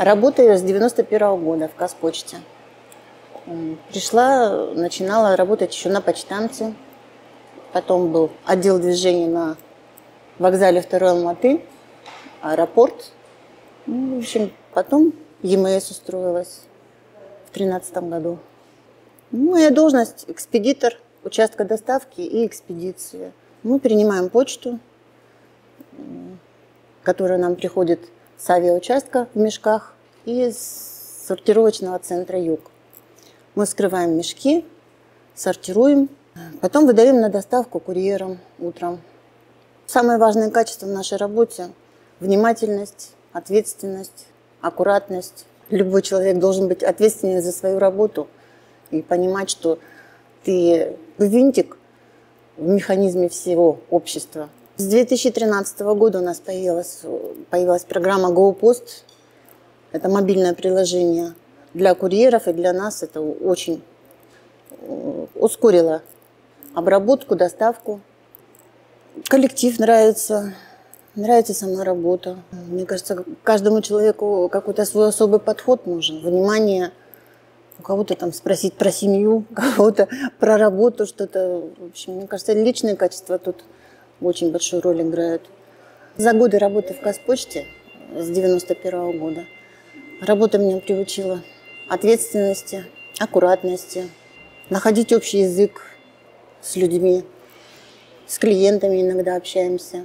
Работаю с 91-го года в Казпочте. Пришла, начинала работать еще на почтамте. Потом был отдел движения на вокзале 2 Алматы, аэропорт. В общем, потом ЕМС устроилась в 2013 году. Моя должность – экспедитор участка доставки и экспедиции. Мы принимаем почту, которая нам приходит с авиаучастка в мешках и с сортировочного центра «Юг». Мы вскрываем мешки, сортируем, потом выдаем на доставку курьерам утром. Самое важное качество в нашей работе – внимательность, ответственность, аккуратность. Любой человек должен быть ответственен за свою работу и понимать, что ты винтик в механизме всего общества. С 2013 года у нас появилась программа GoPost. Это мобильное приложение для курьеров, и для нас это очень ускорило обработку, доставку. Коллектив нравится сама работа. Мне кажется, каждому человеку какой-то свой особый подход нужен, внимание. У кого-то там спросить про семью, у кого-то про работу, что-то. В общем, мне кажется, личные качества тут очень большую роль играют. За годы работы в Казпочте с 91-го года работа меня приучила ответственности, аккуратности, находить общий язык с людьми, с клиентами иногда общаемся.